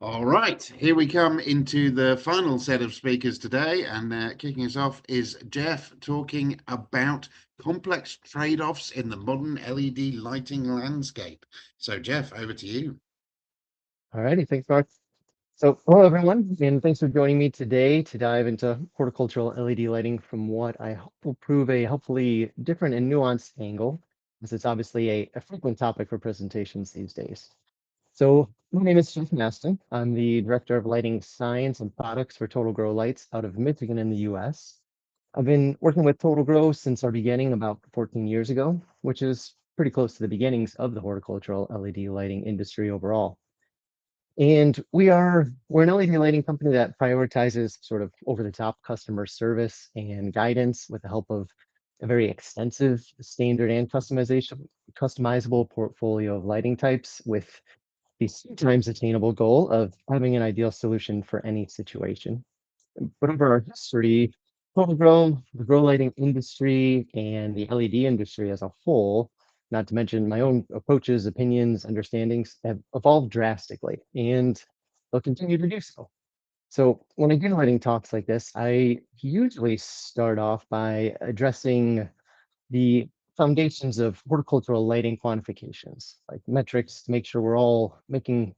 All right, here we come into the final set of speakers today, and kicking us off is Jeff talking about complex trade-offs in the modern LED lighting landscape. So, Jeff, over to you. All righty, thanks, Mark. So, hello everyone, and thanks for joining me today to dive into horticultural LED lighting from what I hope will prove a helpfully different and nuanced angle, as it's obviously a frequent topic for presentations these days. So, my name is Jeff Mastin. I'm the Director of Lighting Science and Products for TotalGrow Lights out of Michigan in the US. I've been working with TotalGrow since our beginning about 14 years ago, which is pretty close to the beginnings of the horticultural LED lighting industry overall. And we're an LED lighting company that prioritizes sort of over-the-top customer service and guidance with the help of a very extensive standard and customizable portfolio of lighting types with the sometimes attainable goal of having an ideal solution for any situation. But over our history, total grow, the grow lighting industry and the LED industry as a whole, not to mention my own approaches, opinions, understandings, have evolved drastically, and they'll continue to do so. So when I do lighting talks like this, I usually start off by addressing the foundations of horticultural lighting quantifications, like metrics, to make sure we're all speaking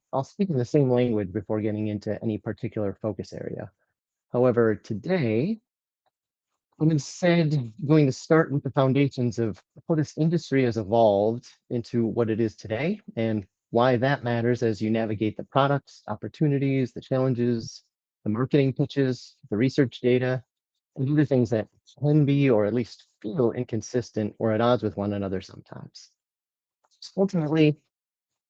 the same language before getting into any particular focus area. However, today I'm instead going to start with the foundations of how this industry has evolved into what it is today and why that matters as you navigate the products, opportunities, the challenges, the marketing pitches, the research data, and other things that can be or at least feel inconsistent or at odds with one another sometimes. Ultimately,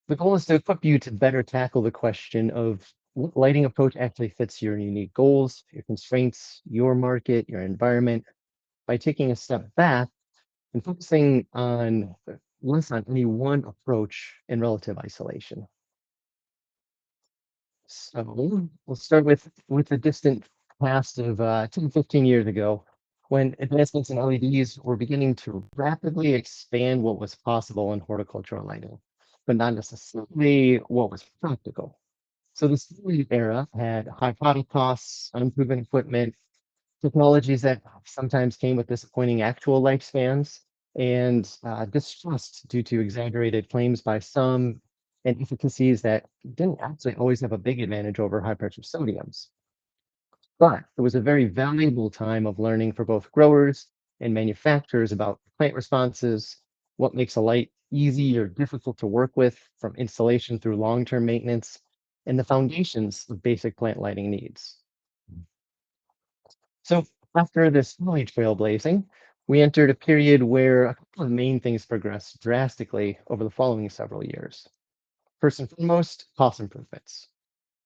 the goal is to equip you to better tackle the question of what lighting approach actually fits your unique goals, your constraints, your market, your environment, by taking a step back and focusing on less on any one approach in relative isolation. So we'll start with the distant past of 10, 15 years ago, when advancements in LEDs were beginning to rapidly expand what was possible in horticultural lighting, but not necessarily what was practical. So this early era had high product costs, unproven equipment, technologies that sometimes came with disappointing actual lifespans, and distrust due to exaggerated claims by some and efficacies that didn't actually always have a big advantage over high pressure sodiums. But it was a very valuable time of learning for both growers and manufacturers about plant responses, what makes a light easy or difficult to work with from installation through long-term maintenance, and the foundations of basic plant lighting needs. So after this early trailblazing, we entered a period where a couple of main things progressed drastically over the following several years. First and foremost, cost improvements.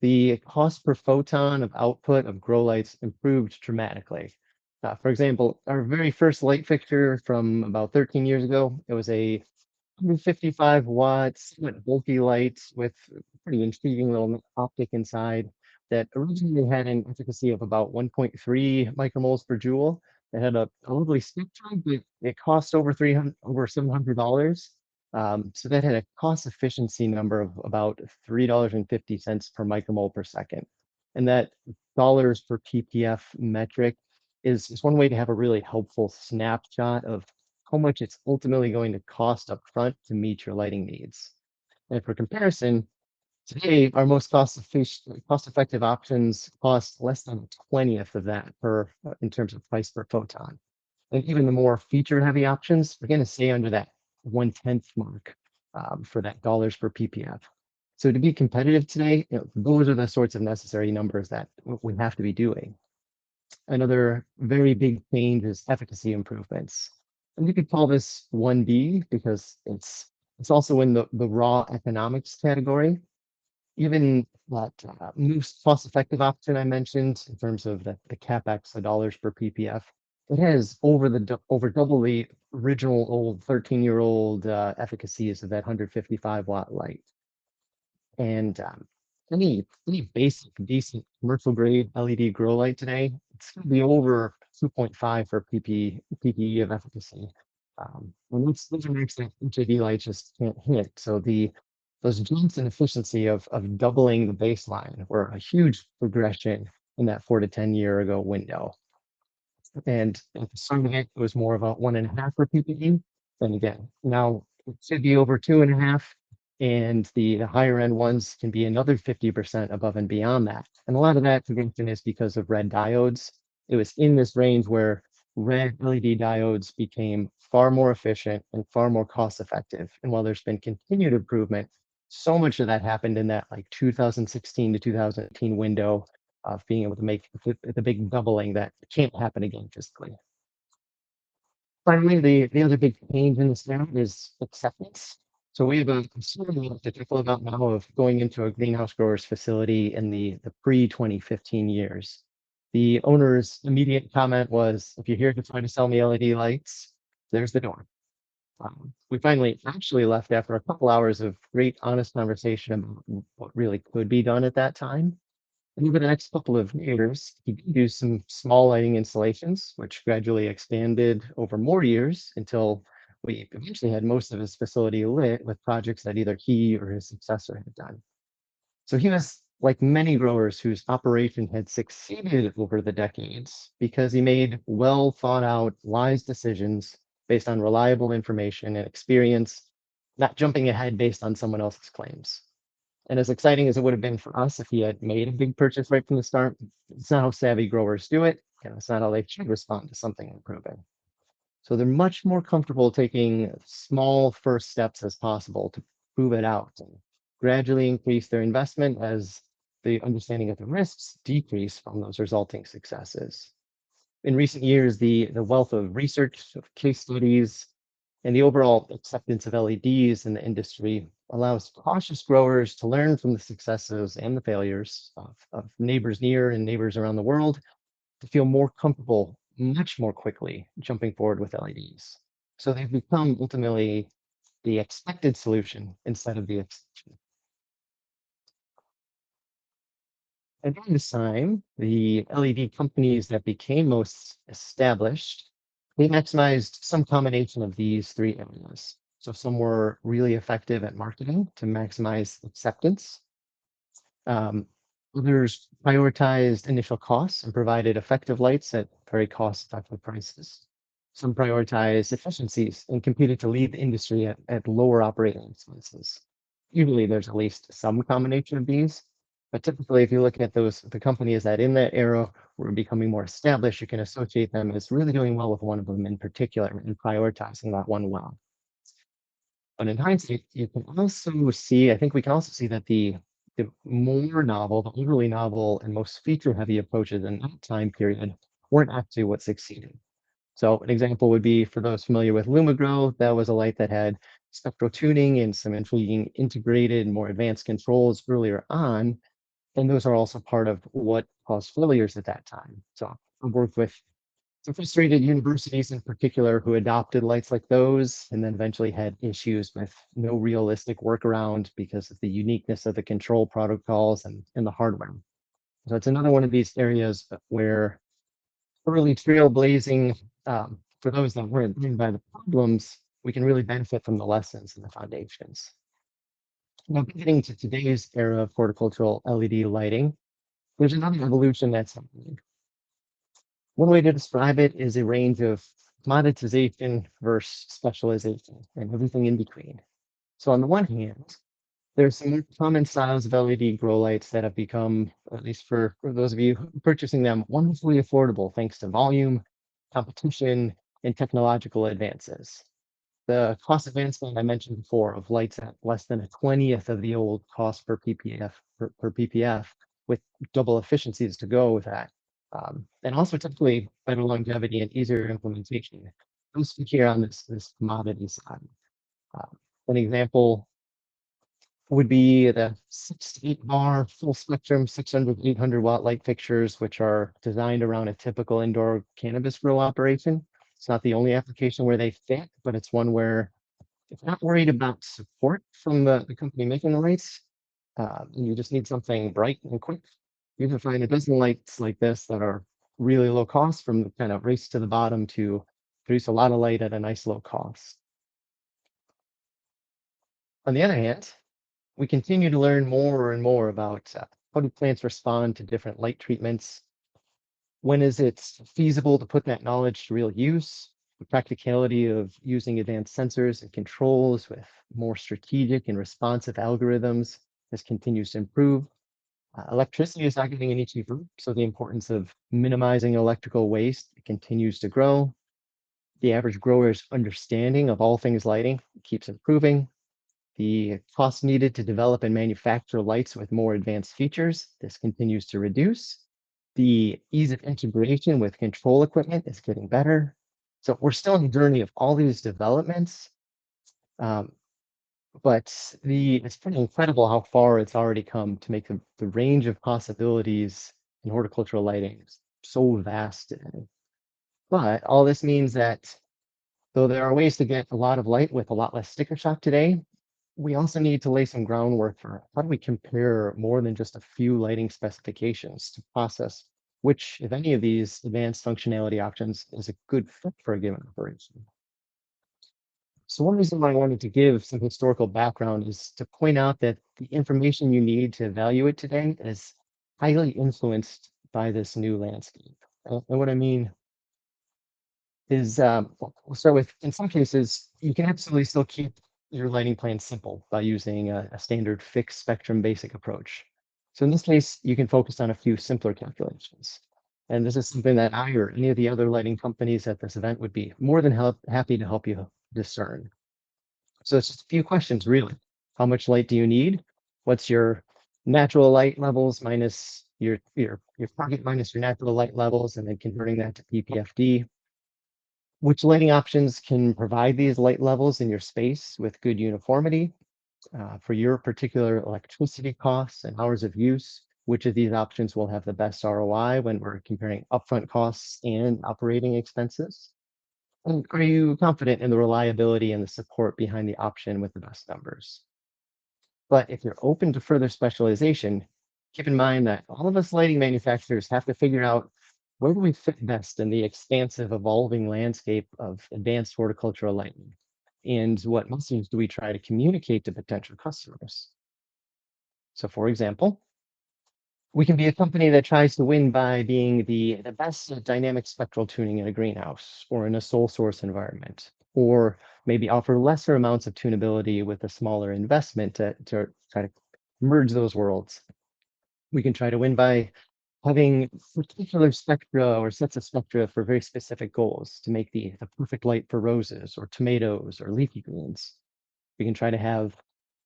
The cost per photon of output of grow lights improved dramatically. For example, our very first light fixture from about 13 years ago, it was a 155 watts, somewhat bulky light with a pretty intriguing little optic inside that originally had an efficacy of about 1.3 micromoles per joule. It had a lovely spectrum, but it cost over $700. So that had a cost efficiency number of about $3.50 per micromole per second. And that dollars per ppf metric is one way to have a really helpful snapshot of how much it's ultimately going to cost up front to meet your lighting needs. And for comparison, today our most cost-effective options cost less than a 20th of that in terms of price per photon. And even the more feature-heavy options are going to stay under that 1/10 mark for that dollars per ppf. So to be competitive today, those are the sorts of necessary numbers that we have to be doing. Another very big change is efficacy improvements. And you could call this 1B because it's also in the raw economics category. Even that most cost-effective option I mentioned in terms of the CapEx, the dollars per ppf, it has over double the original old 13-year-old efficacies of that 155 watt light. And any basic decent commercial grade LED grow light today, it's going to be over 2.5 for PPE of efficacy. And those are marks that HID lights just can't hit. So the those jumps in efficiency of doubling the baseline were a huge progression in that 4 to 10 year ago window. And at the start of it, it was more of a 1.5 for PPE. Then again, now it should be over 2.5. And the higher end ones can be another 50% above and beyond that. And a lot of that convention is because of red diodes. It was in this range where red LED diodes became far more efficient and far more cost effective. And while there's been continued improvement, so much of that happened in that like 2016 to 2018 window of being able to make the big doubling that can't happen again physically. Finally, the other big change in this now is acceptance. So we have a certain typical amount now of going into a greenhouse grower's facility in the pre-2015 years. The owner's immediate comment was, if you're here to try to sell me LED lights, there's the door. We finally actually left after a couple hours of great, honest conversation about what really could be done at that time. And over the next couple of years, he did do some small lighting installations, which gradually expanded over more years until we eventually had most of his facility lit with projects that either he or his successor had done. So he was like many growers whose operation had succeeded over the decades because he made well thought out, wise decisions based on reliable information and experience, not jumping ahead based on someone else's claims. And as exciting as it would have been for us if he had made a big purchase right from the start, it's not how savvy growers do it, and it's not how they should respond to something improving. So they're much more comfortable taking small first steps as possible to prove it out and gradually increase their investment as the understanding of the risks decrease from those resulting successes. In recent years, the wealth of research, of case studies, and the overall acceptance of LEDs in the industry allows cautious growers to learn from the successes and the failures of neighbors near and neighbors around the world to feel more comfortable much more quickly jumping forward with LEDs. So they've become ultimately the expected solution instead of the exception. And during this time, the LED companies that became most established, they maximized some combination of these three areas. So some were really effective at marketing to maximize acceptance. Others prioritized initial costs and provided effective lights at very cost-effective prices. Some prioritized efficiencies and competed to lead the industry at lower operating expenses. Usually there's at least some combination of these, but typically if you look at the companies that in that era were becoming more established, you can associate them as really doing well with one of them in particular and prioritizing that one well. But in hindsight, you can also see, I think we can also see that the more novel, the overly novel and most feature-heavy approaches in that time period weren't actually what succeeded. So an example would be for those familiar with LumaGrow, that was a light that had spectral tuning and some intriguing integrated, more advanced controls earlier on. And those are also part of what caused failures at that time. So I've worked with some frustrated universities in particular who adopted lights like those and then eventually had issues with no realistic workaround because of the uniqueness of the control protocols and the hardware. So it's another one of these areas where early trailblazing, for those that weren't driven by the problems, we can really benefit from the lessons and the foundations. Now, getting to today's era of horticultural LED lighting, there's another evolution that's happening. One way to describe it is a range of commoditization versus specialization and everything in between. So on the one hand, there's some more common styles of LED grow lights that have become, at least for those of you purchasing them, wonderfully affordable thanks to volume, competition, and technological advances. The cost advancement I mentioned before of lights at less than a 20th of the old cost per ppf with double efficiencies to go with that. And also typically better longevity and easier implementation. I'm speak here on this commodity side. An example would be the 6 to 8 bar full spectrum 600 800 watt light fixtures, which are designed around a typical indoor cannabis grow operation. It's not the only application where they fit, but it's one where if you're not worried about support from the company making the lights, and you just need something bright and quick, you can find a dozen lights like this that are really low cost from the kind of race to the bottom to produce a lot of light at a nice low cost. On the other hand, We continue to learn more and more about how do plants respond to different light treatments. When is it feasible to put that knowledge to real use? The practicality of using advanced sensors and controls with more strategic and responsive algorithms this continues to improve. Electricity is not getting any cheaper, so the importance of minimizing electrical waste continues to grow. The average grower's understanding of all things lighting keeps improving. The cost needed to develop and manufacture lights with more advanced features, this continues to reduce. The ease of integration with control equipment is getting better. So we're still in the journey of all these developments, um, but it's pretty incredible how far it's already come to make the range of possibilities in horticultural lighting so vast today. But all this means that though there are ways to get a lot of light with a lot less sticker shock today, we also need to lay some groundwork for how do we compare more than just a few lighting specifications to process which, if any of these advanced functionality options is a good fit for a given operation. So one reason why I wanted to give some historical background is to point out that the information you need to evaluate today is highly influenced by this new landscape. And what I mean is, we'll start with, in some cases, you can absolutely still keep your lighting plan simple by using a standard fixed spectrum basic approach. So in this case, you can focus on a few simpler calculations. And this is something that I or any of the other lighting companies at this event would be more than happy to help you discern. So it's just a few questions, really. How much light do you need? What's your natural light levels minus your target minus your natural light levels, and then converting that to PPFD? Which lighting options can provide these light levels in your space with good uniformity for your particular electricity costs and hours of use? Which of these options will have the best ROI when we're comparing upfront costs and operating expenses? And are you confident in the reliability and the support behind the option with the best numbers? But if you're open to further specialization, keep in mind that all of us lighting manufacturers have to figure out where do we fit best in the expansive, evolving landscape of advanced horticultural lighting, and what messages do we try to communicate to potential customers? So, for example, we can be a company that tries to win by being the best at dynamic spectral tuning in a greenhouse or in a sole source environment, or maybe offer lesser amounts of tunability with a smaller investment to try to merge those worlds. We can try to win by having particular spectra or sets of spectra for very specific goals to make the perfect light for roses or tomatoes or leafy greens. We can try to have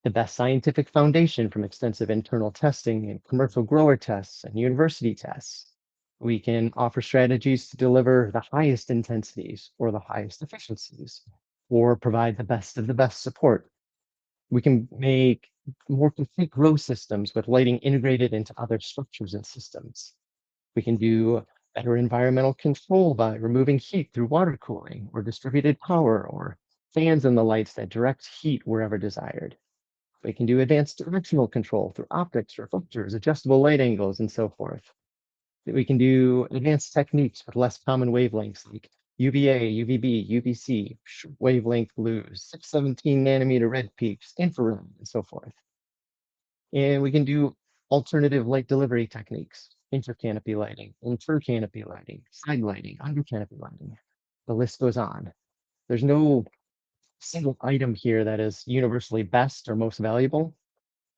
the best scientific foundation from extensive internal testing and commercial grower tests and university tests. We can offer strategies to deliver the highest intensities or the highest efficiencies, or provide the best of the best support. We can make more complete grow systems with lighting integrated into other structures and systems. We can do better environmental control by removing heat through water cooling or distributed power or fans in the lights that direct heat wherever desired. We can do advanced directional control through optics, reflectors, adjustable light angles, and so forth. We can do advanced techniques with less common wavelengths like UVA, UVB, UVC, wavelength blues, 617 nanometer red peaks, infrared, and so forth. And we can do alternative light delivery techniques, intercanopy lighting, inter-canopy lighting, side lighting, under canopy lighting. The list goes on. There's no single item here that is universally best or most valuable.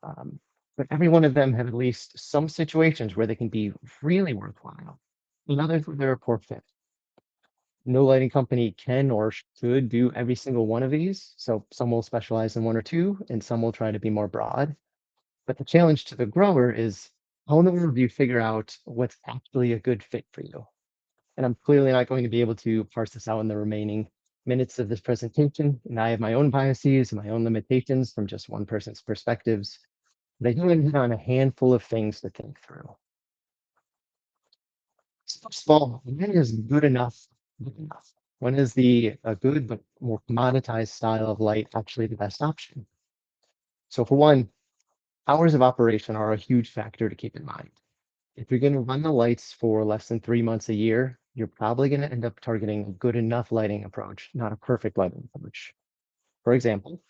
But every one of them have at least some situations where they can be really worthwhile, and others where they're a poor fit. No lighting company can or should do every single one of these. So some will specialize in one or two, and some will try to be more broad. But the challenge to the grower is how in the world do you figure out what's actually a good fit for you? And I'm clearly not going to be able to parse this out in the remaining minutes of this presentation. And I have my own biases and my own limitations from just one person's perspectives. But I do want to hit on a handful of things to think through. So first of all, when is good enough good enough? When is the a good but more commoditized style of light actually the best option? So for one, hours of operation are a huge factor to keep in mind. If you're going to run the lights for less than 3 months a year, you're probably going to end up targeting a good enough lighting approach, not a perfect lighting approach. For example,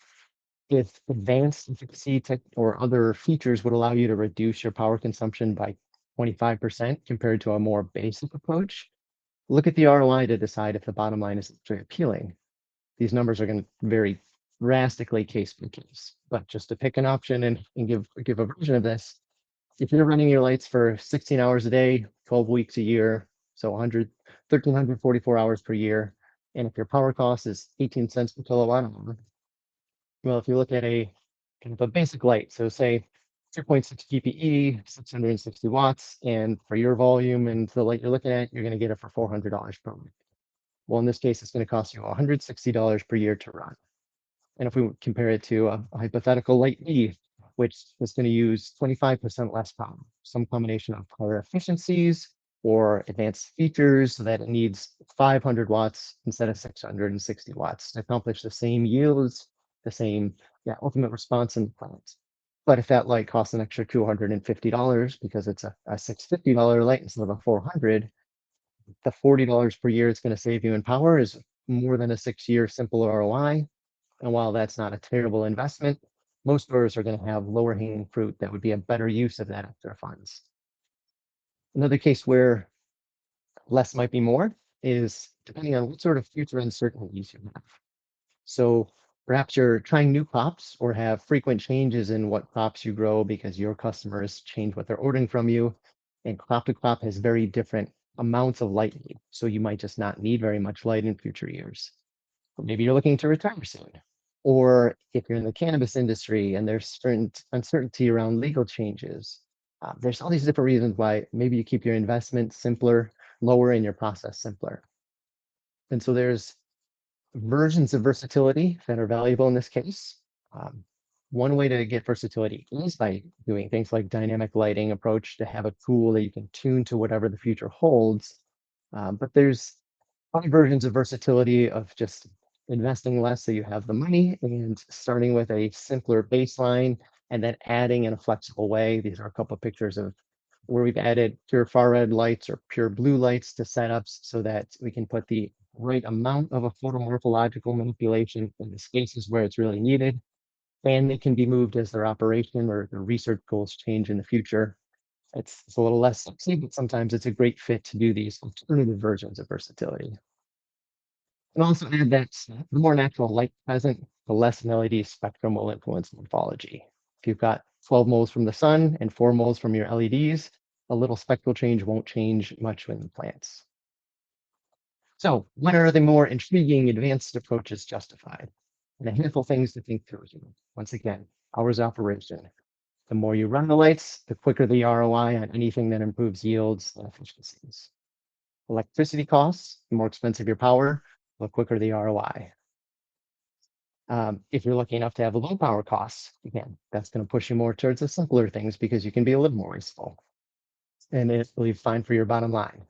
if advanced efficacy tech or other features would allow you to reduce your power consumption by 25% compared to a more basic approach, look at the ROI to decide if the bottom line is actually appealing. These numbers are going to vary drastically case by case, but just to pick an option and give a version of this, if you're running your lights for 16 hours a day, 12 weeks a year, so 1,344 hours per year, and if your power cost is 18 cents per kilowatt hour, well, if you look at a kind of a basic light, so say 2.6 GPE, 660 watts, and for your volume and the light you're looking at, you're going to get it for $400 per month. Well, in this case, it's going to cost you $160 per year to run. And if we compare it to a hypothetical light E, which is going to use 25% less power, some combination of power efficiencies or advanced features so that it needs 500 watts instead of 660 watts to accomplish the same yields, the same ultimate response in the plant. But if that light costs an extra $250 because it's a $650 light instead of a 400, the $40 per year it's going to save you in power is more than a 6-year simple ROI. And while that's not a terrible investment, most growers are going to have lower hanging fruit that would be a better use of that extra funds. Another case where less might be more is depending on what sort of future uncertainties you have. So perhaps you're trying new crops or have frequent changes in what crops you grow because your customers change what they're ordering from you, and crop to crop has very different amounts of light need. So you might just not need very much light in future years. Or maybe you're looking to retire soon. Or if you're in the cannabis industry and there's certain uncertainty around legal changes, there's all these different reasons why maybe you keep your investment simpler, lower, and your process simpler. And so there's versions of versatility that are valuable in this case. One way to get versatility is by doing things like dynamic lighting approach to have a tool that you can tune to whatever the future holds. But there's other versions of versatility of just investing less so you have the money and starting with a simpler baseline and then adding in a flexible way. These are a couple of pictures of where we've added pure far red lights or pure blue lights to setups so that we can put the right amount of a photomorphological manipulation in the spaces where it's really needed. And they can be moved as their operation or the research goals change in the future. It's a little less sexy, but sometimes it's a great fit to do these alternative versions of versatility. And also add that the more natural light present, the less an LED spectrum will influence morphology. If you've got 12 moles from the sun and 4 moles from your LEDs, a little spectral change won't change much in the plants. So when are the more intriguing advanced approaches justified? And a handful of things to think through here. Once again, hours of operation. The more you run the lights, the quicker the ROI on anything that improves yields and efficiencies. Electricity costs, the more expensive your power, the quicker the ROI. If you're lucky enough to have low power costs, again, that's going to push you more towards the simpler things because you can be a little more wasteful. And it will be fine for your bottom line.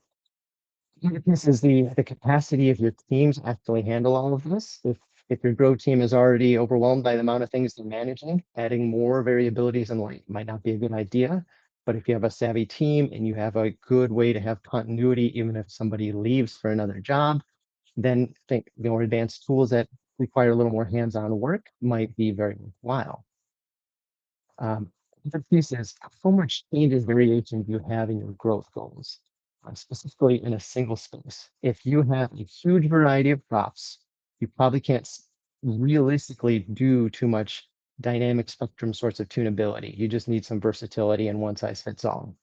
This is the capacity of your team to actually handle all of this. If your grow team is already overwhelmed by the amount of things they're managing, adding more variabilities in light might not be a good idea. But if you have a savvy team and you have a good way to have continuity, even if somebody leaves for another job, then think more advanced tools that require a little more hands-on work might be very worthwhile. The piece is how much changes variation do you have in your growth goals, specifically in a single space. If you have a huge variety of crops, you probably can't realistically do too much dynamic spectrum sorts of tunability. You just need some versatility and one size fits all.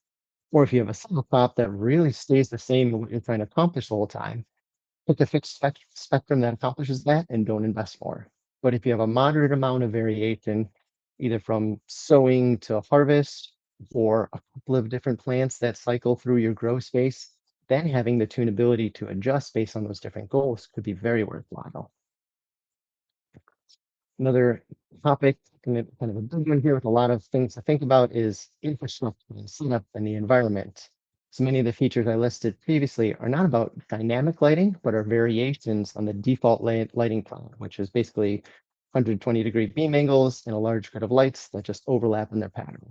Or if you have a single crop that really stays the same in what you're trying to accomplish the whole time, pick a fixed spectrum that accomplishes that and don't invest more. But if you have a moderate amount of variation, either from sowing to harvest or a couple of different plants that cycle through your grow space, then having the tunability to adjust based on those different goals could be very worthwhile. Another topic, kind of a big one here with a lot of things to think about, is infrastructure and setup and the environment. So many of the features I listed previously are not about dynamic lighting, but are variations on the default lighting plan, which is basically 120-degree beam angles and a large grid of lights that just overlap in their pattern.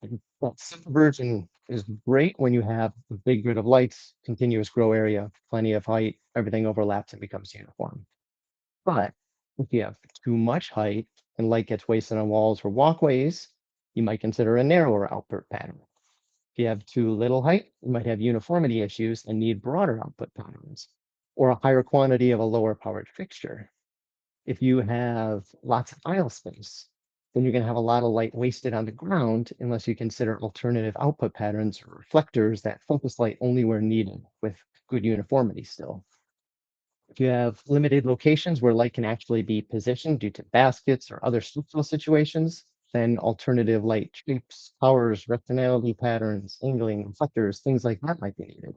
And that simple version is great when you have a big grid of lights, continuous grow area, plenty of height, everything overlaps and becomes uniform. But if you have too much height and light gets wasted on walls or walkways, you might consider a narrower output pattern. If you have too little height, you might have uniformity issues and need broader output patterns, or a higher quantity of a lower powered fixture. If you have lots of aisle space, then you're going to have a lot of light wasted on the ground unless you consider alternative output patterns or reflectors that focus light only where needed with good uniformity still. If you have limited locations where light can actually be positioned due to baskets or other structural situations, then alternative light shapes, powers, rectangularity patterns, angling, reflectors, things like that might be needed.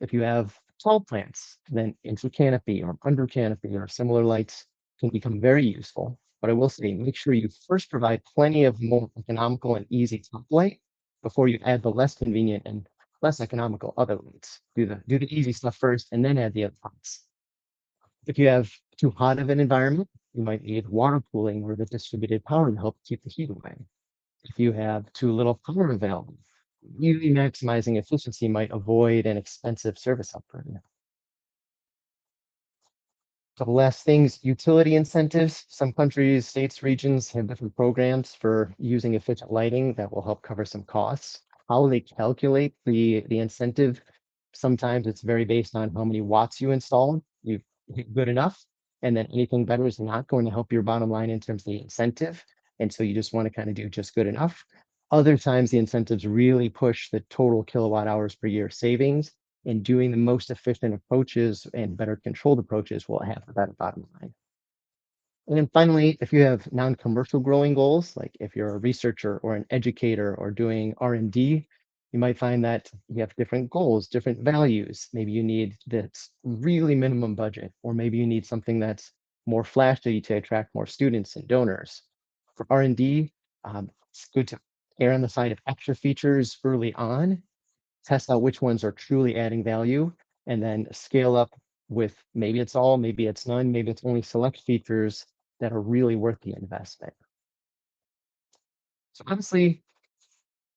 If you have tall plants, then intra-canopy or under canopy or similar lights can become very useful. But I will say, make sure you first provide plenty of more economical and easy top light before you add the less convenient and less economical other lights. Do the easy stuff first and then add the other parts. If you have too hot of an environment, you might need water cooling or the distributed power to help keep the heat away. If you have too little power available, really maximizing efficiency might avoid an expensive service upgrade. Couple last things, utility incentives. Some countries, states, regions have different programs for using efficient lighting that will help cover some costs. How they calculate the incentive, sometimes it's very based on how many watts you installed. You hit good enough, and then anything better is not going to help your bottom line in terms of the incentive. And so you just want to kind of do just good enough. Other times the incentives really push the total kilowatt hours per year savings, and doing the most efficient approaches and better controlled approaches will have a better bottom line. And then finally, if you have non-commercial growing goals, like if you're a researcher or an educator or doing R&D, you might find that you have different goals, different values. Maybe you need this really minimum budget, or maybe you need something that's more flashy to attract more students and donors. For R&D, it's good to err on the side of extra features early on, test out which ones are truly adding value, and then scale up with maybe it's all, maybe it's none, maybe it's only select features that are really worth the investment. So honestly,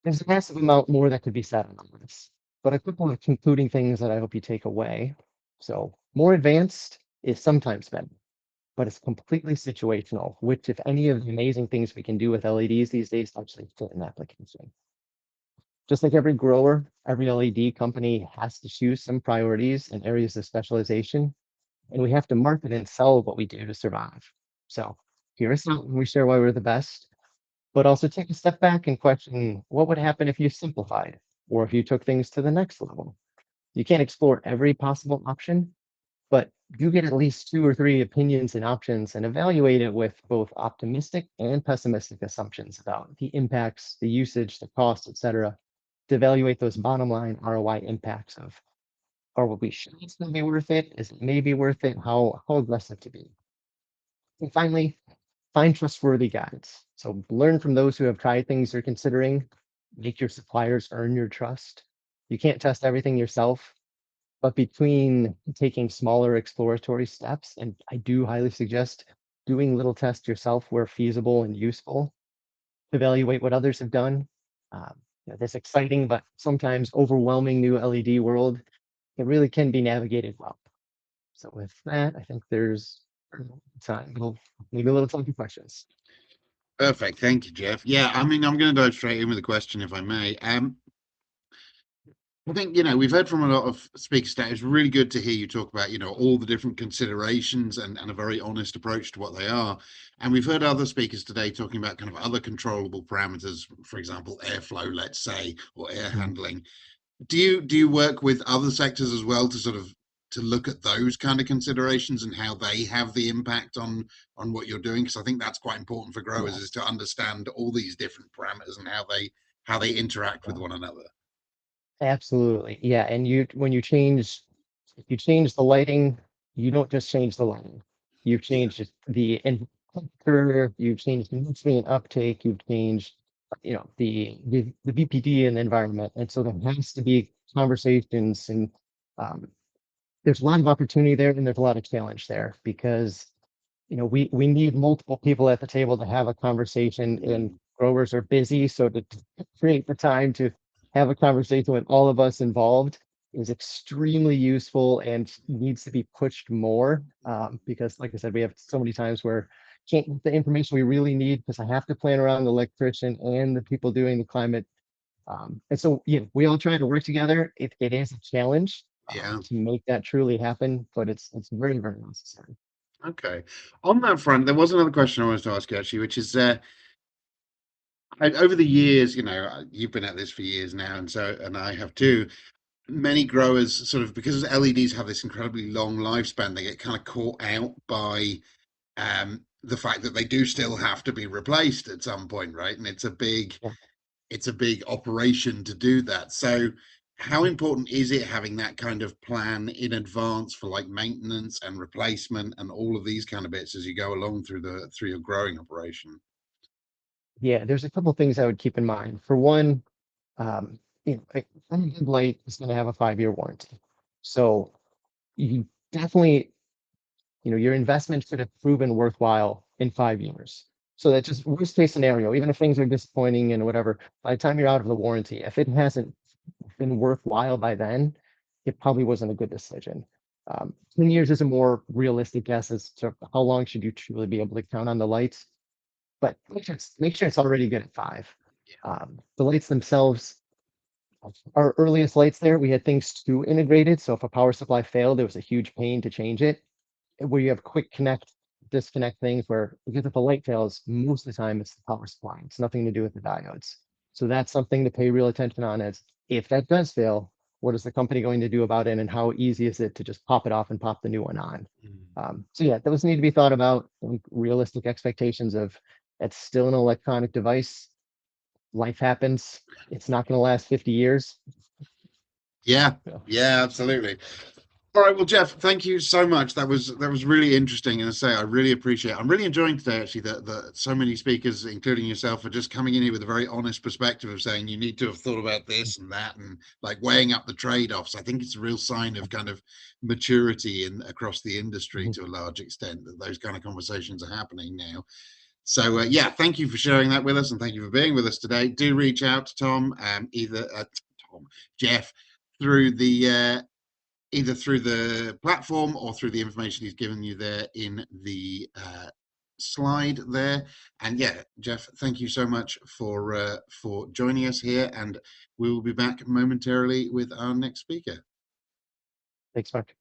there's a massive amount more that could be said on this, but a couple of concluding things that I hope you take away. So more advanced is sometimes better, but it's completely situational, which if any of the amazing things we can do with LEDs these days actually fit an application. Just like every grower, every LED company has to choose some priorities and areas of specialization, and we have to market and sell what we do to survive. So here is something we share why we're the best, but also take a step back and question what would happen if you simplified or if you took things to the next level. You can't explore every possible option, but you get at least 2 or 3 opinions and options and evaluate it with both optimistic and pessimistic assumptions about the impacts, the usage, the cost, etc., to evaluate those bottom line ROI impacts of, are what we sure it's going to be worth it? Is it maybe worth it? How aggressive to be? And finally, find trustworthy guides. So learn from those who have tried things you're considering. Make your suppliers earn your trust. You can't test everything yourself, but between taking smaller exploratory steps, and I do highly suggest doing little tests yourself where feasible and useful, evaluate what others have done. This exciting but sometimes overwhelming new LED world, it really can be navigated well. So with that, I think there's time. Maybe a little time for questions. Perfect. Thank you, Jeff. Yeah, I mean, I'm going to dive straight in with a question, if I may. I think, we've heard from a lot of speakers today. It's really good to hear you talk about, all the different considerations and a very honest approach to what they are. And we've heard other speakers today talking about kind of other controllable parameters, for example, airflow, let's say, or air handling. Do you work with other sectors as well to sort of to look at those kind of considerations and how they have the impact on what you're doing? Because I think that's quite important for growers, is to understand all these different parameters and how they interact with one another. Absolutely. Yeah. And when you change, if you change the lighting, you don't just change the lighting. You've changed the temperature, you've changed the nutrient uptake, you've changed, the VPD in the environment. And so there has to be conversations, and there's a lot of opportunity there and there's a lot of challenge there, because we need multiple people at the table to have a conversation, and growers are busy. So to create the time to have a conversation with all of us involved is extremely useful and needs to be pushed more, because like I said, we have so many times where can't get the information we really need because I have to plan around the electrician and the people doing the climate. And so, we all try to work together. It is a challenge Yeah. to make that truly happen, but it's very, very necessary. Okay. On that front, there was another question I wanted to ask you actually, which is over the years, you've been at this for years now, and I have too. Many growers sort of, because LEDs have this incredibly long lifespan, they get kind of caught out by the fact that they do still have to be replaced at some point, right? And Yeah. it's a big operation to do that. So how important is it having that kind of plan in advance for like maintenance and replacement and all of these kind of bits as you go along through your growing operation? Yeah, there's a couple things I would keep in mind. For one, any good light is going to have a 5-year warranty. So you definitely, your investment should have proven worthwhile in 5 years. So that's just worst case scenario, even if things are disappointing and whatever, by the time you're out of the warranty, if it hasn't been worthwhile by then, it probably wasn't a good decision. 10 years is a more realistic guess as to how long should you truly be able to count on the lights, but make sure it's already good at 5. The lights themselves, our earliest lights there, we had things too integrated. So if a power supply failed, it was a huge pain to change it. Where you have quick connect, disconnect things where, because if a light fails, most of the time it's the power supply. It's nothing to do with the diodes. So that's something to pay real attention on is if that does fail, what is the company going to do about it and how easy is it to just pop it off and pop the new one on? So yeah, those need to be thought about. Realistic expectations of it's still an electronic device. Life happens. It's not going to last 50 years. Yeah, So, yeah, absolutely. All right, well, Jeff, thank you so much. That was really interesting, and I say I really appreciate it. I'm really enjoying today actually that so many speakers, including yourself, are just coming in here with a very honest perspective of saying you need to have thought about this and that, and like weighing up the trade-offs. I think it's a real sign of kind of maturity in across the industry mhm. to a large extent that those kind of conversations are happening now. So yeah, thank you for sharing that with us, and thank you for being with us today. Do reach out to Tom, Jeff, through the either through the platform or through the information he's given you there in the slide there. And yeah, Jeff, thank you so much for joining us here, and we will be back momentarily with our next speaker. Thanks, Mark.